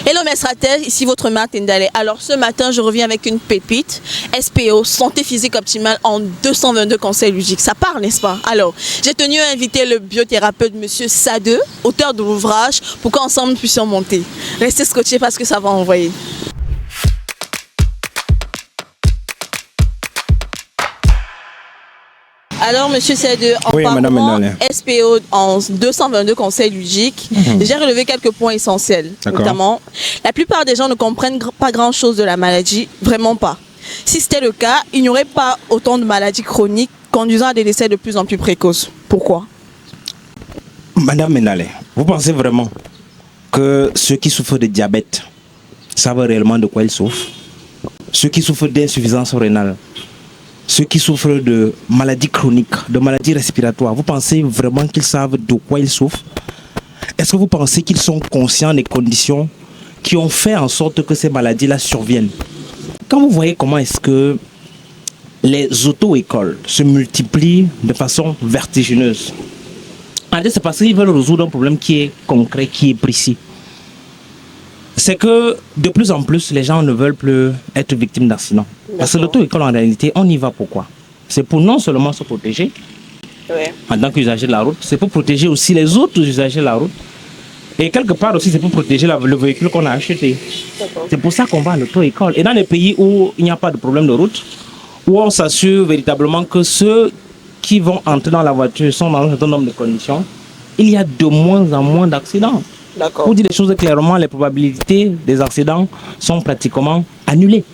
Hello mes stratèges, ici votre Marthe Ndale. Alors ce matin, je reviens avec une pépite, SPO, santé physique optimale en 222 conseils logiques. Ça parle, n'est-ce pas? Alors, j'ai tenu à inviter le biothérapeute Monsieur Sade, auteur de l'ouvrage, pour qu'ensemble nous puissions monter. Restez scotchés parce que ça va envoyer. Alors, Monsieur Sade, en parlant SPO en 222 conseils logiques, j'ai relevé quelques points essentiels. Notamment, la plupart des gens ne comprennent pas grand-chose de la maladie, vraiment pas. Si c'était le cas, il n'y aurait pas autant de maladies chroniques conduisant à des décès de plus en plus précoces. Pourquoi? Madame Menale, vous pensez vraiment que ceux qui souffrent de diabète savent réellement de quoi ils souffrent? Ceux qui souffrent d'insuffisance rénale, ceux qui souffrent de maladies chroniques, de maladies respiratoires, vous pensez vraiment qu'ils savent de quoi ils souffrent? Est-ce que vous pensez qu'ils sont conscients des conditions qui ont fait en sorte que ces maladies-là surviennent? Quand vous voyez comment est-ce que les auto-écoles se multiplient de façon vertigineuse, c'est parce qu'ils veulent résoudre un problème qui est concret, qui est précis. C'est que de plus en plus, les gens ne veulent plus être victimes d'accidents. Parce que l'auto-école, en réalité, on y va pourquoi? C'est pour non seulement se protéger en tant qu'usager de la route, c'est pour protéger aussi les autres usagers de la route. Et quelque part aussi, c'est pour protéger le véhicule qu'on a acheté. C'est pour ça qu'on va à l'auto-école. Et dans les pays où il n'y a pas de problème de route, où on s'assure véritablement que ceux qui vont entrer dans la voiture sont dans un certain nombre de conditions, il y a de moins en moins d'accidents. Pour dire les choses clairement, les probabilités des accidents sont pratiquement annulées.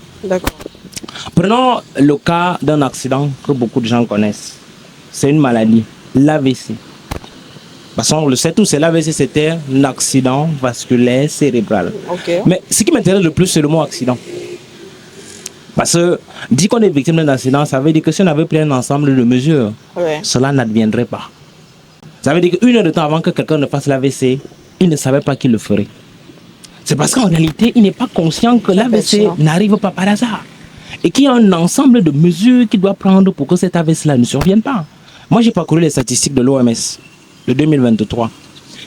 Prenons le cas d'un accident que beaucoup de gens connaissent. C'est une maladie, l'AVC. Parce qu'on le sait tous, c'est l'AVC, c'était un accident vasculaire cérébral. Mais ce qui m'intéresse le plus, c'est le mot accident. Parce que dire qu'on est victime d'un accident, ça veut dire que si on avait pris un ensemble de mesures, cela n'adviendrait pas. Ça veut dire qu'une heure de temps avant que quelqu'un ne fasse l'AVC, il ne savait pas qu'il le ferait. C'est parce qu'en réalité, il n'est pas conscient que l'AVC n'arrive pas par hasard. Et qu'il y a un ensemble de mesures qu'il doit prendre pour que cet AVC-là ne survienne pas. Moi, j'ai parcouru les statistiques de l'OMS de 2023.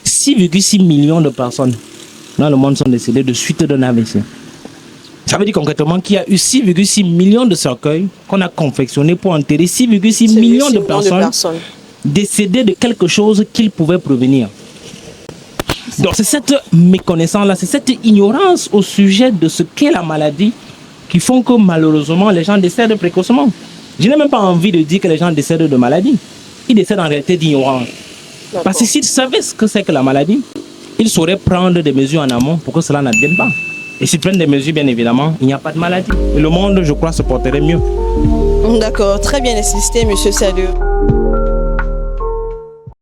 6,6 millions de personnes dans le monde sont décédées de suite d'un AVC. Ça veut dire concrètement qu'il y a eu 6,6 millions de cercueils qu'on a confectionnés pour enterrer 6,6 millions de personnes décédées de quelque chose qu'ils pouvaient prévenir. Donc c'est cette méconnaissance-là, c'est cette ignorance au sujet de ce qu'est la maladie qui font que malheureusement les gens décèdent précocement. Je n'ai même pas envie de dire que les gens décèdent de maladie. Ils décèdent en réalité d'ignorance. Parce que s'ils savaient ce que c'est que la maladie, ils sauraient prendre des mesures en amont pour que cela n'advienne pas. Et s'ils prennent des mesures, bien évidemment, il n'y a pas de maladie. Et le monde, je crois, se porterait mieux. D'accord, très bien assisté, Monsieur Sade.